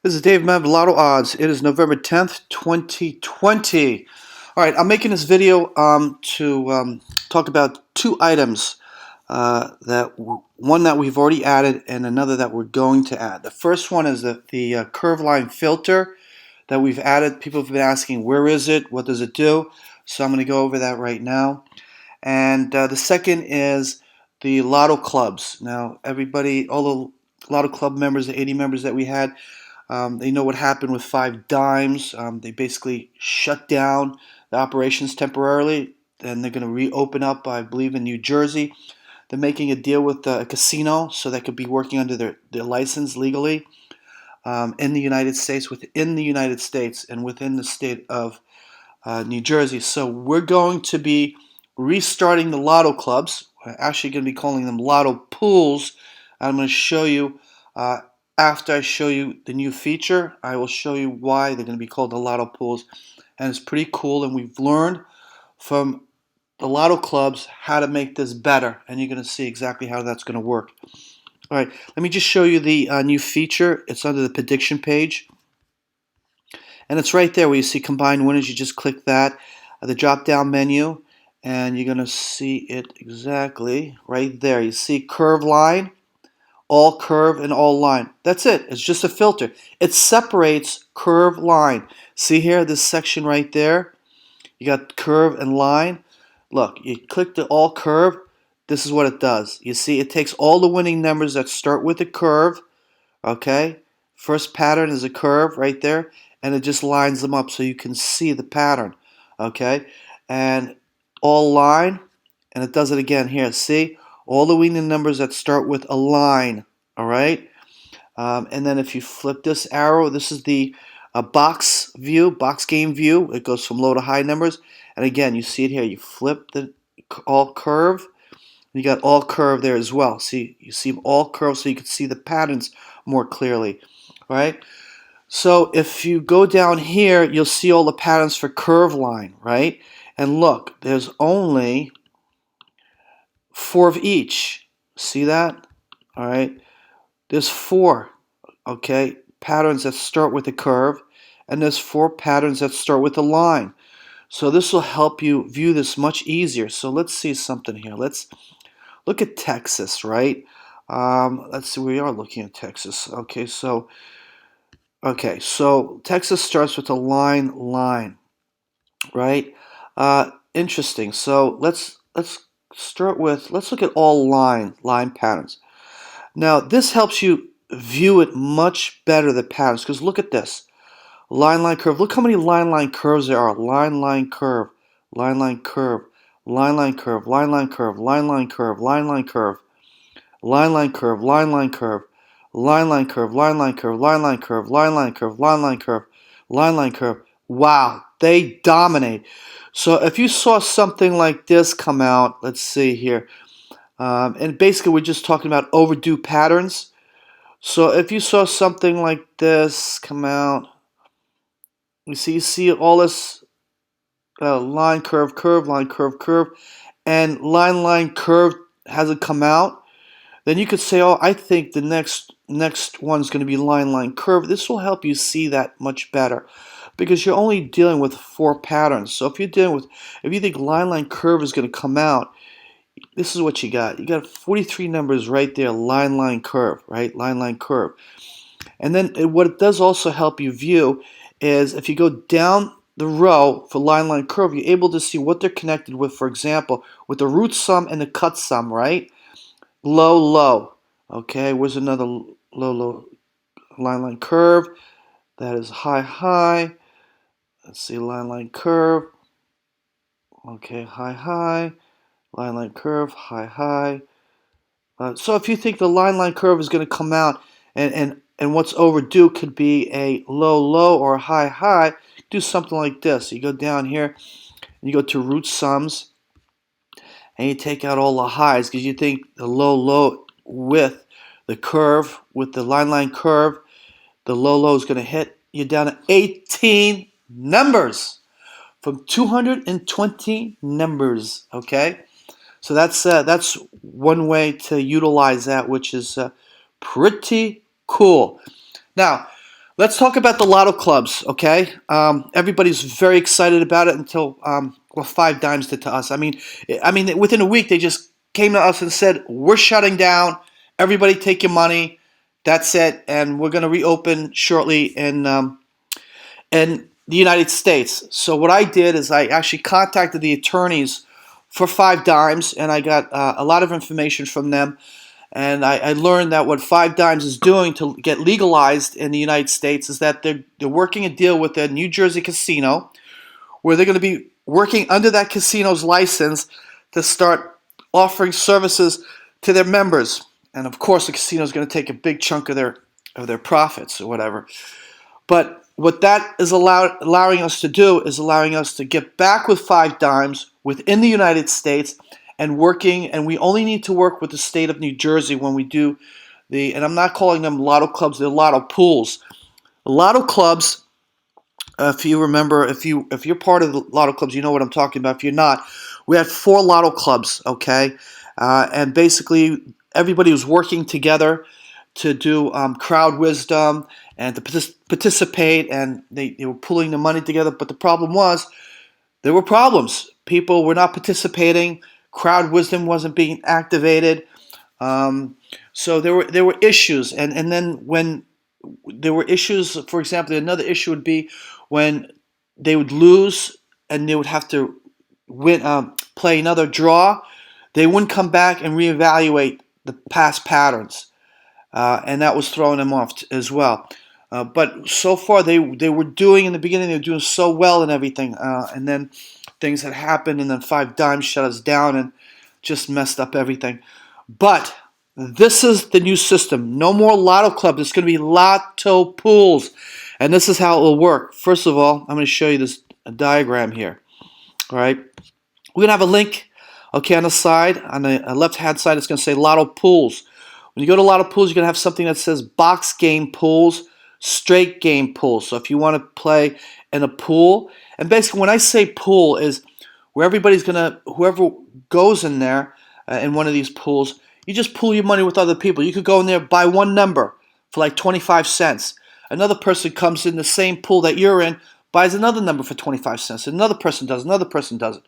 This is Dave Mav Lotto Odds. It is November 10th, 2020. All right, I'm making this video to talk about two items one that we've already added and another that we're going to add. The first one is the curve line filter that we've added. People have been asking, where is it? What does it do? So I'm going to go over that right now. And the second is the Lotto clubs. Now, everybody, all the Lotto club members, the 80 members that we had, they know what happened with Five Dimes. They basically shut down the operations temporarily, and they're going to reopen up, I believe, in New Jersey. They're making a deal with a casino so they could be working under their license legally in the United States, within the United States, and within the state of New Jersey. So we're going to be restarting the Lotto clubs. We're actually going to be calling them Lotto pools. I'm going to show you after I show you the new feature. I will show you why they're going to be called the Lotto pools, and it's pretty cool. And we've learned from the Lotto clubs how to make this better, and you're going to see exactly how that's going to work. All right, let me just show you the new feature. It's under the prediction page. And it's right there where you see combined winners. You just click that, the drop down menu, and you're going to see it exactly right there. You see curve line, all curve, and all line. That's it. It's just a filter. It separates curve line. See here, this section right there? You got curve and line. Look, you click the all curve. This is what it does. You see, it takes all the winning numbers that start with a curve, okay? First pattern is a curve right there, and it just lines them up so you can see the pattern, okay? And all line, and it does it again here. See, all the winning numbers that start with a line, all right? And then if you flip this arrow, this is the box view, box game view. It goes from low to high numbers, and again, you see it here. You flip the all curve. You got all curve there as well. See, you see all curve so you can see the patterns more clearly. All right. So if you go down here, you'll see all the patterns for curve line, right? And look, there's only 4 of each. See that? All right. There's 4, okay, patterns that start with a curve, and there's 4 patterns that start with a line. So this will help you view this much easier. So let's see something here. Let's look at Texas, right? Let's see, we are looking at Texas. Okay, so Texas starts with a line, right? Interesting. So let's start with, let's look at all line patterns. Now this helps you view it much better, the patterns, because look at this. Line curve. Look how many line curves there are. Line curve, line curve, line curve, line curve, line curve, line curve, line curve, line curve, line curve, line curve, line curve, line curve, line curve, line curve. Wow, they dominate. So if you saw something like this come out, let's see here, and basically we're just talking about overdue patterns. So if you saw something like this come out, you see all this line curve, line curve, and line curve hasn't come out, then you could say, oh, I think the next one's going to be line curve. This will help you see that much better because you're only dealing with 4 patterns. So if you think line curve is going to come out, this is what you got. You got 43 numbers right there, line curve, right? Line curve. And then what it does also help you view is if you go down the row for line curve, you're able to see what they're connected with, for example, with the root sum and the cut sum, right? Low. Okay, where's another low line curve? That is high. Let's see, line curve. Okay, high. Line curve, high. So if you think the line curve is going to come out and what's overdue could be a low or a high, do something like this. You go down here and you go to root sums and you take out all the highs because you think the low with the curve, with the line curve, the low is going to hit you down to 18 numbers from 220 numbers, okay? So that's one way to utilize that, which is pretty cool. Now, Let's talk about the Lotto clubs, okay? Everybody's very excited about it until well, Five Dimes did to us. I mean, within a week they just came to us and said, "We're shutting down. Everybody, take your money. That's it, and we're going to reopen shortly in the United States." So what I did is I actually contacted the attorneys for Five Dimes, and I got a lot of information from them. And I learned that what Five Dimes is doing to get legalized in the United States is that they're working a deal with a New Jersey casino where they're going to be working under that casino's license to start offering services to their members. And of course, the casino is going to take a big chunk of their profits or whatever. But what that is allowing us to do is allowing us to get back with Five Dimes within the United States and working, and we only need to work with the state of New Jersey when we do and I'm not calling them lotto clubs, they're lotto pools. Lotto clubs, if you remember, if you're part of the lotto clubs, you know what I'm talking about. If you're not, we had 4 lotto clubs, okay? And basically everybody was working together to do crowd wisdom and to participate, and they were pulling the money together. But the problem was there were problems. People were not participating. Crowd wisdom wasn't being activated. So there were issues, and then when there were issues, for example, another issue would be when they would lose and they would have to play another draw. They wouldn't come back and reevaluate the past patterns, and that was throwing them off as well. But so far, they were doing in the beginning. They were doing so well and everything, and then things had happened, and then Five Dimes shut us down and just messed up everything. But this is the new system. No more lotto clubs. It's going to be lotto pools, and this is how it will work. First of all, I'm going to show you this diagram here. All right, we're going to have a link. Okay, on the side, on the left-hand side, it's going to say lotto pools. When you go to lotto pools, you're going to have something that says box game pools, straight game pools. So if you want to play in a pool, and basically when I say pool is where everybody's going to, whoever goes in there in one of these pools, you just pool your money with other people. You could go in there, buy one number for like 25 cents. Another person comes in the same pool that you're in, buys another number for 25 cents. Another person does, another person does it.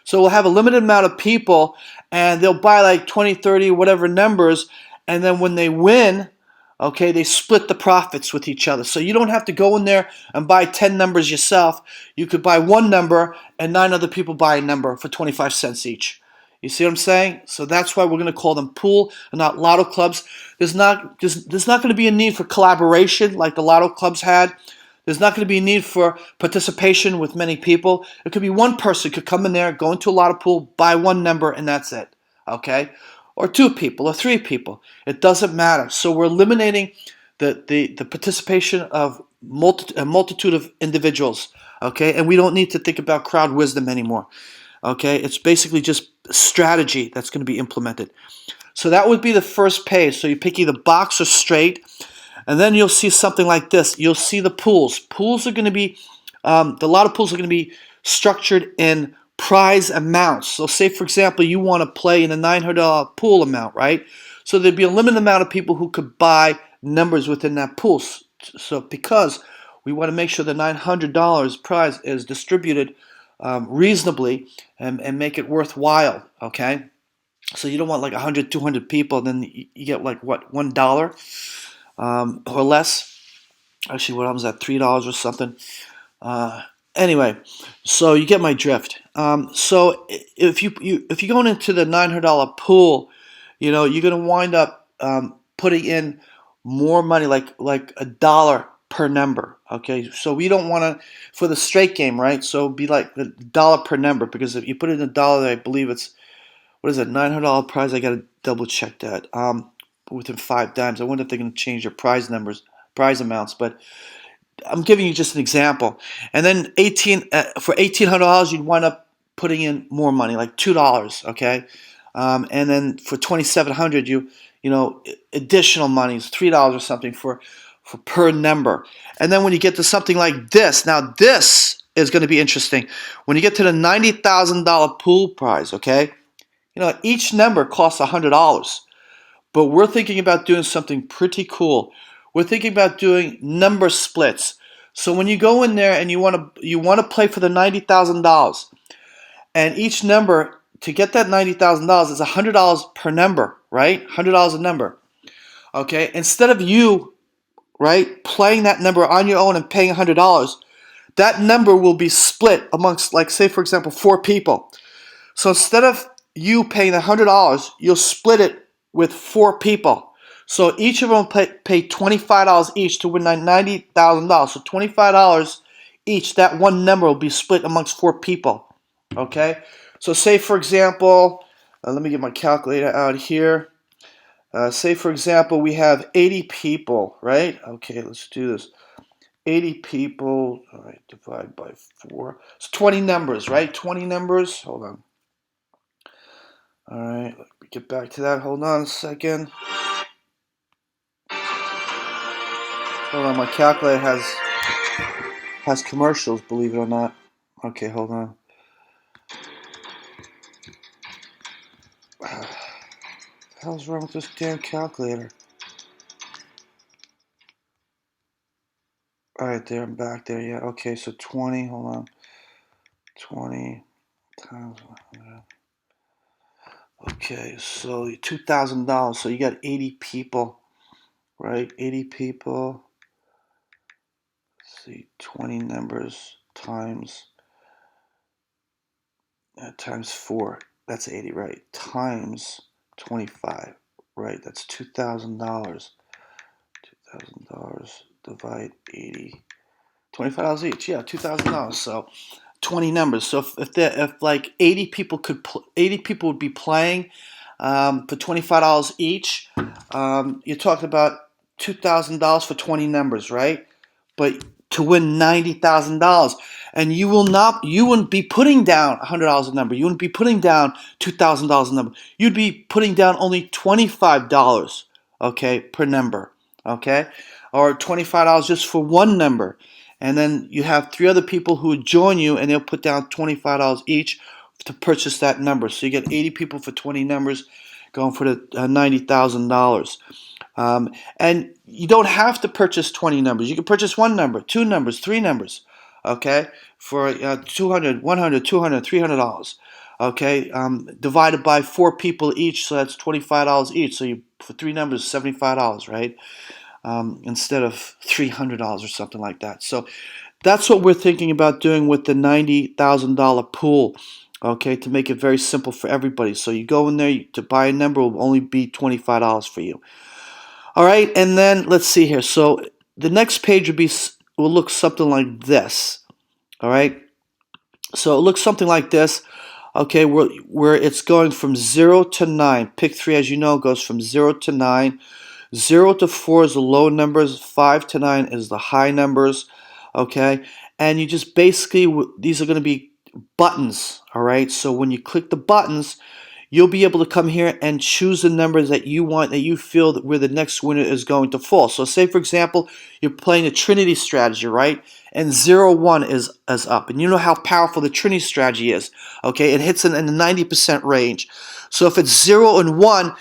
So we'll have a limited amount of people, and they'll buy like 20, 30, whatever numbers, and then when they win, okay, they split the profits with each other. So you don't have to go in there and buy 10 numbers yourself. You could buy one number, and 9 other people buy a number for 25 cents each. You see what I'm saying? So that's why we're going to call them pool and not lotto clubs. There's not going to be a need for collaboration like the lotto clubs had. There's not going to be a need for participation with many people. It could be one person could come in there, go into a lotto pool, buy one number, and that's it. Okay? Or 2 people, or 3 people. It doesn't matter. So we're eliminating the participation of a multitude of individuals. Okay? And we don't need to think about crowd wisdom anymore. Okay? It's basically just strategy that's going to be implemented. So that would be the first page. So you pick either box or straight. And then you'll see something like this. You'll see the pools. Pools are going to be, the lotto pools are going to be structured in prize amounts. So say, for example, you want to play in a $900 pool amount, right? So there'd be a limited amount of people who could buy numbers within that pool. So because we want to make sure the $900 prize is distributed reasonably and make it worthwhile, okay? So you don't want like 100, 200 people, and then you get like, what, $1? Or less. Actually, what was that? $3 or something. Anyway, so you get my drift. So if you're going into the $900 pool, you know you're going to wind up putting in more money, like $1 per number. Okay, so we don't want to for the straight game, right? So it'd be like $1 per number, because if you put in $1, I believe it's, what is it, $900 prize? I got to double check that. Within Five Dimes, I wonder if they're going to change their prize amounts, but I'm giving you just an example. And then for $1,800, you'd wind up putting in more money, like $2, okay? And then for $2,700, you know, additional money is $3 or something for per number. And then when you get to something like this, now this is going to be interesting. When you get to the $90,000 pool prize, okay? You know, each number costs $100. But we're thinking about doing something pretty cool. we're thinking about doing number splits. So when you go in there and you want to play for the $90,000, and each number to get that $90,000 is $100 per number, right? $100 a number. Okay, instead of you, right, playing that number on your own and paying $100, that number will be split amongst, like, say for example, 4 people. So instead of you paying $100, you'll split it with 4 people. So each of them pay $25 each to win $90,000. So $25 each. That one number will be split amongst 4 people. Okay. So say for example, let me get my calculator out here. Say for example we have 80 people, right? Okay, let's do this. 80 people. All right, divide by 4. It's 20 numbers, right? 20 numbers. Hold on. All right, let me get back to that. Hold on a second. Hold on, my calculator has commercials, believe it or not. Okay, hold on. What the hell's wrong with this damn calculator? All right, there, I'm back there. Yeah, okay, so 20, hold on. 20 times 100. Okay, so $2,000. So you got 80 people, right? 80 people. Let's see, 20 numbers times 4. That's 80, right? Times 25, right? That's $2,000. $2,000 divide 80. $25 each, yeah, $2,000. So 20 numbers. So if like 80 people 80 people would be playing for $25 each, you're talking about $2,000 for 20 numbers, right? But to win $90,000, and you wouldn't be putting down $100 a number. You wouldn't be putting down $2,000 a number. You'd be putting down only $25, okay, per number, okay, or $25 just for one number. And then you have 3 other people who would join you, and they'll put down $25 each to purchase that number. So you get 80 people for 20 numbers, going for the $90,000. And you don't have to purchase 20 numbers. You can purchase 1 number, 2 numbers, 3 numbers, okay, for $200, $100, $200, $300, okay, divided by 4 people each, so that's $25 each. So for 3 numbers, $75, right, instead of $300 or something like that. So that's what we're thinking about doing with the $90,000 pool, okay, to make it very simple for everybody. So you go in there to buy a number, will only be $25 for you. All right, and then let's see here. So the next page will look something like this. All right, so it looks something like this. Okay, where it's going from 0 to 9. Pick 3, as you know, goes from 0 to 9. 0 to 4 is the low numbers. 5 to 9 is the high numbers. Okay, and you just basically, these are going to be buttons. All right, so when you click the buttons, you'll be able to come here and choose the numbers that you want, that you feel that where the next winner is going to fall. So say, for example, you're playing a Trinity strategy, right? And 0-1 is up. And you know how powerful the Trinity strategy is. Okay, it hits in the 90% range. So if it's 0 and 1,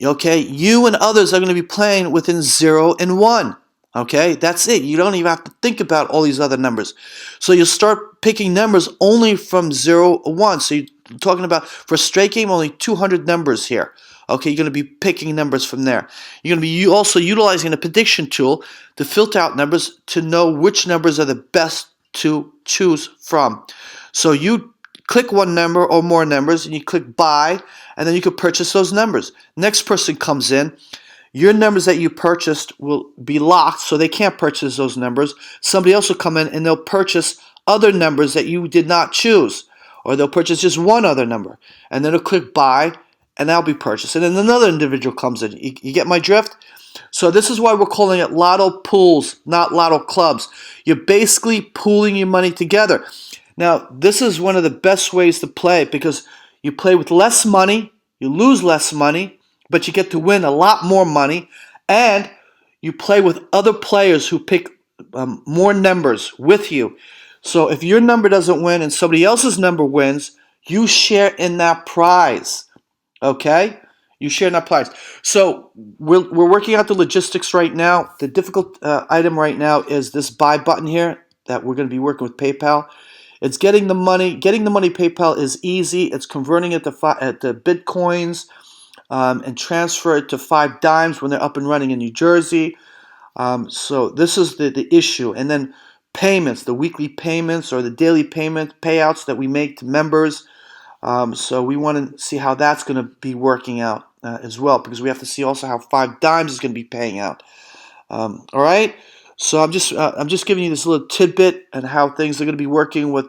okay, you and others are going to be playing within 0 and 1. Okay, that's it. You don't even have to think about all these other numbers. So you start picking numbers only from 0 or 1. So you're talking about, for a straight game, only 200 numbers here. Okay, you're going to be picking numbers from there. You're going to be also utilizing a prediction tool to filter out numbers to know which numbers are the best to choose from. So you click one number or more numbers, and you click buy, and then you can purchase those numbers. Next person comes in. Your numbers that you purchased will be locked, so they can't purchase those numbers. Somebody else will come in and they'll purchase other numbers that you did not choose, or they'll purchase just one other number, and then they'll click buy, and that'll be purchased. And then another individual comes in. You get my drift? So this is why we're calling it Lotto pools, not Lotto clubs. You're basically pooling your money together. Now, this is one of the best ways to play, because you play with less money, you lose less money, but you get to win a lot more money, and you play with other players who pick more numbers with you. So if your number doesn't win and somebody else's number wins, you share in that prize. Okay? You share not prize. So we're working out the logistics right now. The difficult item right now is this buy button here that we're going to be working with PayPal. It's getting the money. Getting the money PayPal is easy. It's converting it to Bitcoins and transfer it to 5 dimes when they're up and running in New Jersey. So this is the issue. And then payments, the weekly payments or the daily payouts that we make to members. So we want to see how that's going to be working out as well, because we have to see also how 5 dimes is going to be paying out. All right. So I'm just giving you this little tidbit and how things are going to be working with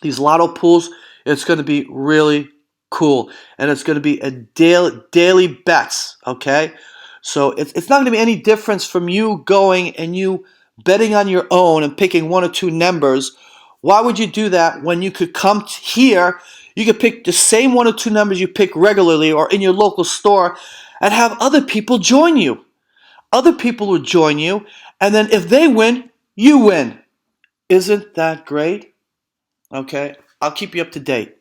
these lotto pools. It's going to be really cool, and it's going to be a daily bets. Okay. So it's not going to be any difference from you going and you betting on your own and picking one or two numbers. Why would you do that when you could come here? You could pick the same one or two numbers you pick regularly or in your local store and have other people join you. Other people will join you, and then if they win, you win. Isn't that great? Okay, I'll keep you up to date.